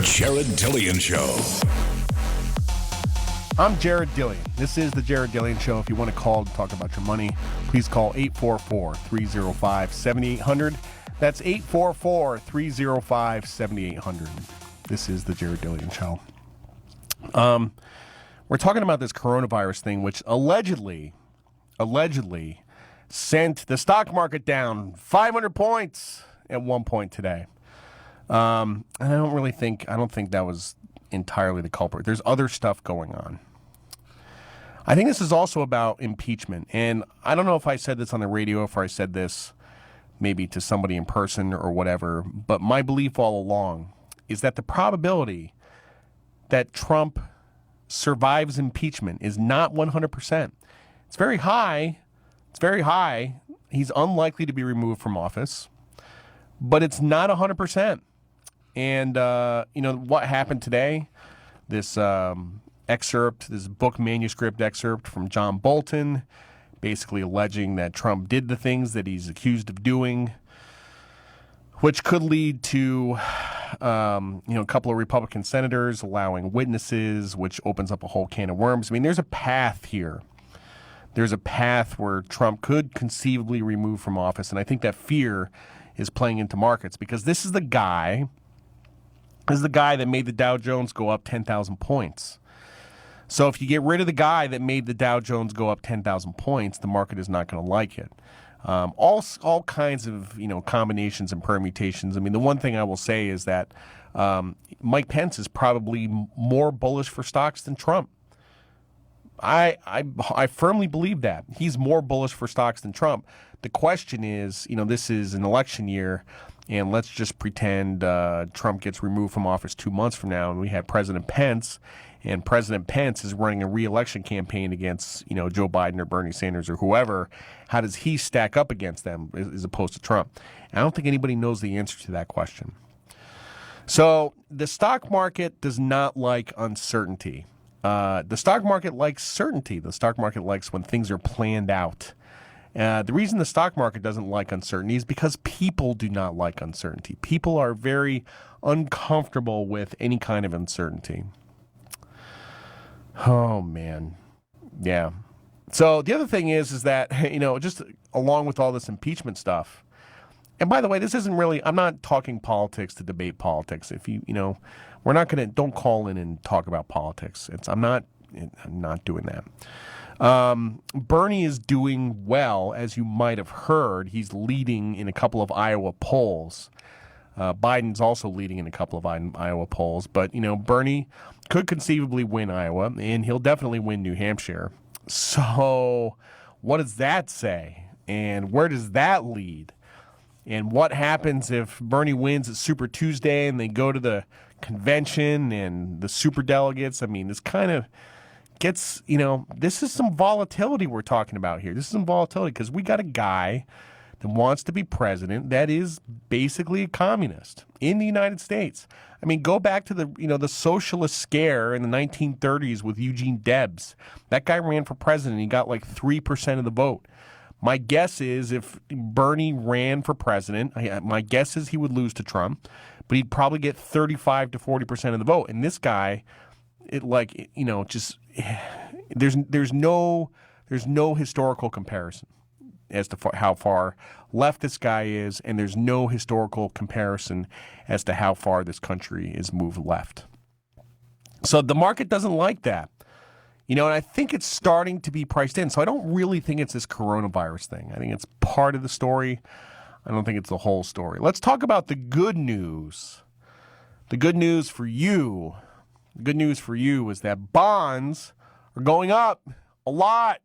Jared Dillian Show. I'm Jared Dillian. This is the Jared Dillian Show. If you want to call to talk about your money, please call 844-305-7800. That's 844-305-7800. This is the Jared Dillian Show. We're talking about this coronavirus thing, which allegedly sent the stock market down 500 points at one point today. And I don't think that was entirely the culprit. There's other stuff going on. I think this is also about impeachment. And I don't know if I said this on the radio, if I said this maybe to somebody in person or whatever, but my belief all along is that the probability that Trump survives impeachment is not 100%. It's very high. He's unlikely to be removed from office, but it's not 100%. And, what happened today, this book manuscript excerpt from John Bolton, basically alleging that Trump did the things that he's accused of doing, which could lead to, a couple of Republican senators allowing witnesses, which opens up a whole can of worms. I mean, there's a path here. There's a path where Trump could conceivably remove from office, and I think that fear is playing into markets because this is the guy that made the Dow Jones go up 10,000 points. So if you get rid of the guy that made the Dow Jones go up 10,000 points, the market is not going to like it. All kinds of combinations and permutations. I mean, the one thing I will say is that Mike Pence is probably more bullish for stocks than Trump. I firmly believe that. He's more bullish for stocks than Trump. The question is, this is an election year, and let's just pretend Trump gets removed from office 2 months from now, and we have President Pence, and President Pence is running a re-election campaign against, Joe Biden or Bernie Sanders or whoever. How does he stack up against them as opposed to Trump? I don't think anybody knows the answer to that question. So the stock market does not like uncertainty. The stock market likes certainty. The stock market likes when things are planned out. The reason the stock market doesn't like uncertainty is because people do not like uncertainty. People are very uncomfortable with any kind of uncertainty. Oh, man. Yeah. So the other thing is that, just along with all this impeachment stuff, and by the way, this isn't really, I'm not talking politics to debate politics. If we're not going to, don't call in and talk about politics. I'm not doing that. Bernie is doing well, as you might have heard. He's leading in a couple of Iowa polls. Biden's also leading in a couple of Iowa polls. But, Bernie could conceivably win Iowa, and he'll definitely win New Hampshire. So what does that say? And where does that lead? And what happens if Bernie wins at Super Tuesday and they go to the convention and the super delegates? I mean, this kind of gets, this is some volatility we're talking about here. This is some volatility because we got a guy that wants to be president that is basically a communist in the United States. I mean, go back to the socialist scare in the 1930s with Eugene Debs. That guy ran for president. He got like 3% of the vote. My guess is if Bernie ran for president, my guess is he would lose to Trump, but he'd probably get 35 to 40% of the vote. And this guy, there's no historical comparison as to how far left this guy is, and there's no historical comparison as to how far this country is moved left. So the market doesn't like that. And I think it's starting to be priced in. So I don't really think it's this coronavirus thing. I think it's part of the story. I don't think it's the whole story. Let's talk about the good news. The good news for you. The good news for you is that bonds are going up a lot.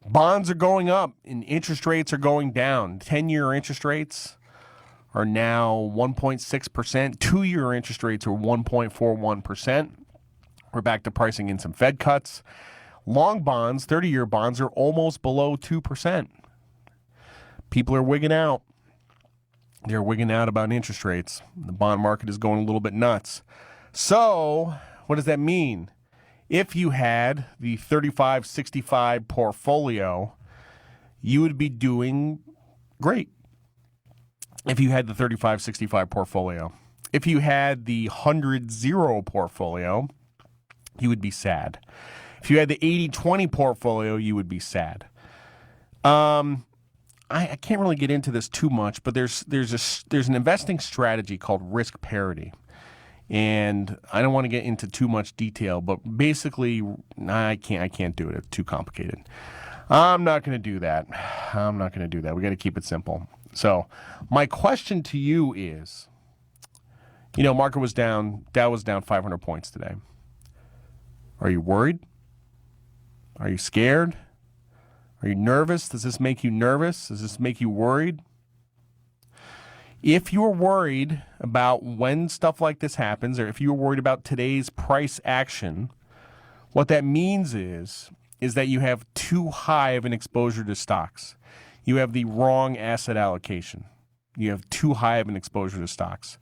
Bonds are going up and interest rates are going down. 10-year interest rates are now 1.6%. 2-year interest rates are 1.41%. We're back to pricing in some Fed cuts. Long bonds, 30-year bonds, are almost below 2%. People are wigging out. They're wigging out about interest rates. The bond market is going a little bit nuts. So what does that mean? If you had the 35-65 portfolio, you would be doing great. If you had the 35-65 portfolio. If you had the 100-0 portfolio, you would be sad. If you had the 80-20 portfolio, you would be sad. I can't really get into this too much, but there's an investing strategy called risk parity. And I don't want to get into too much detail, but basically, I can't do it. It's too complicated. I'm not going to do that. We got to keep it simple. So my question to you is, market was down, Dow was down 500 points today. Are you worried? Are you scared? Are you nervous? Does this make you nervous? Does this make you worried? If you're worried about when stuff like this happens, or if you're worried about today's price action, what that means is that you have too high of an exposure to stocks. You have the wrong asset allocation. You have too high of an exposure to stocks.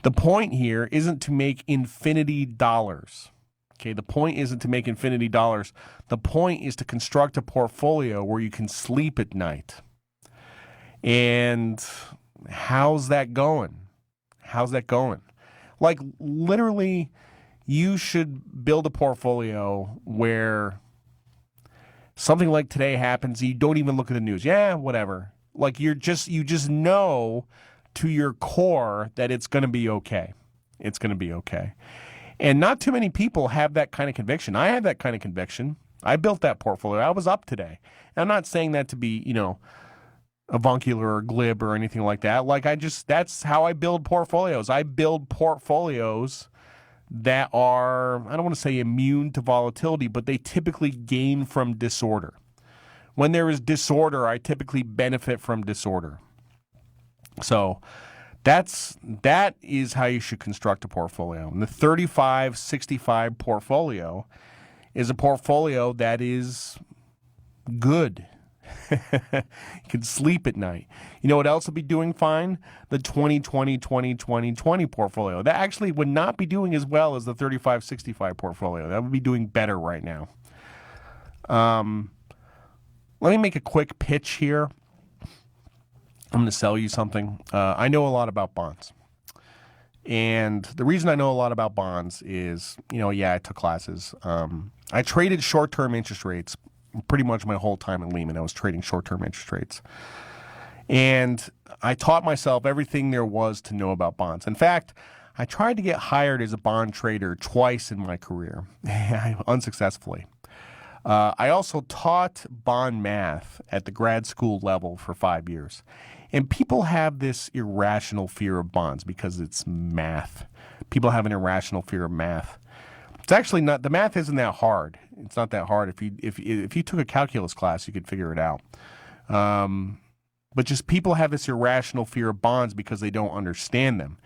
The point here isn't to make infinity dollars. Okay, the point isn't to make infinity dollars. The point is to construct a portfolio where you can sleep at night. And how's that going? Like, literally, you should build a portfolio where something like today happens, you don't even look at the news. Yeah, whatever. Like, you just know to your core that it's going to be okay. It's going to be okay. And not too many people have that kind of conviction. I have that kind of conviction. I built that portfolio. I was up today. And I'm not saying that to be, avuncular or glib or anything like that. That's how I build portfolios. I build portfolios that are, I don't want to say immune to volatility, but they typically gain from disorder. When there is disorder, I typically benefit from disorder. So that is how you should construct a portfolio. And the 35-65 portfolio is a portfolio that is good. You can sleep at night. You know what else would be doing fine? The 20-20-20-20-20 portfolio. That actually would not be doing as well as the 35-65 portfolio. That would be doing better right now. Let me make a quick pitch here. I'm going to sell you something. I know a lot about bonds. And the reason I know a lot about bonds is, I took classes. I traded short-term interest rates pretty much my whole time at Lehman. I was trading short-term interest rates. And I taught myself everything there was to know about bonds. In fact, I tried to get hired as a bond trader twice in my career, unsuccessfully. I also taught bond math at the grad school level for 5 years. And people have this irrational fear of bonds because it's math. People have an irrational fear of math. It's actually not, the math isn't that hard. It's not that hard. If you took a calculus class, you could figure it out. But just people have this irrational fear of bonds because they don't understand them.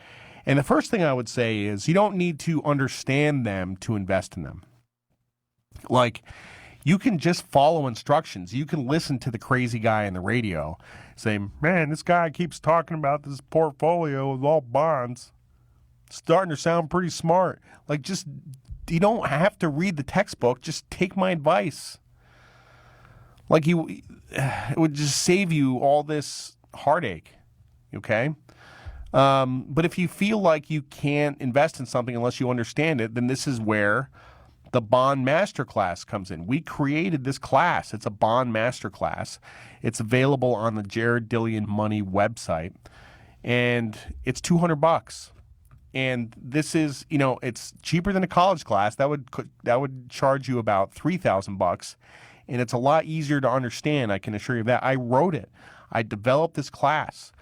And the first thing I would say is you don't need to understand them to invest in them. Like, you can just follow instructions. You can listen to the crazy guy on the radio saying, man, this guy keeps talking about this portfolio of all bonds. It's starting to sound pretty smart. Like, just, you don't have to read the textbook. Just take my advice. Like, it would just save you all this heartache, okay? But if you feel like you can't invest in something unless you understand it, then this is where the Bond Masterclass comes in. We created this class. It's a Bond Masterclass. It's available on the Jared Dillian Money website, and it's $200. And this is, it's cheaper than a college class. That would charge you about $3,000, and it's a lot easier to understand. I can assure you that. I wrote it. I developed this class,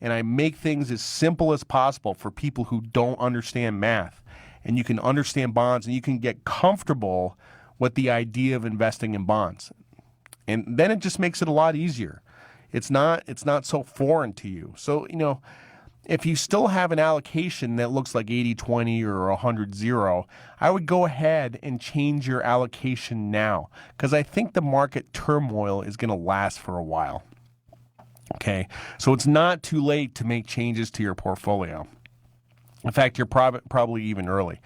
and I make things as simple as possible for people who don't understand math. And you can understand bonds, and you can get comfortable with the idea of investing in bonds. And then it just makes it a lot easier. It's not so foreign to you. So, if you still have an allocation that looks like 80-20 or 100-0, I would go ahead and change your allocation now, because I think the market turmoil is going to last for a while. Okay, so it's not too late to make changes to your portfolio. In fact, you're probably even early.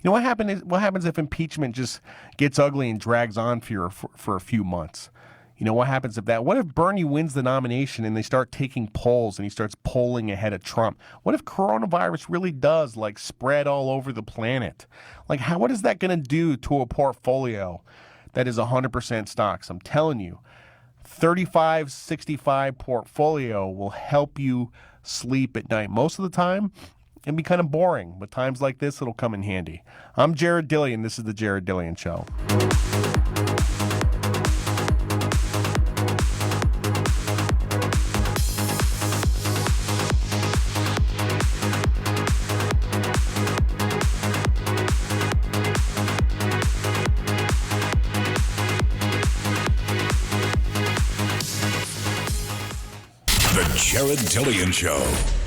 What happens if impeachment just gets ugly and drags on for a few months? You know, what happens if that? What if Bernie wins the nomination and they start taking polls and he starts polling ahead of Trump? What if coronavirus really does like spread all over the planet? Like, what is that going to do to a portfolio that is 100% stocks? I'm telling you, 35-65 portfolio will help you sleep at night. Most of the time, it'll be kind of boring, but times like this, it'll come in handy. I'm Jared Dillian. This is the Jared Dillian Show. The Jared Dillian Show.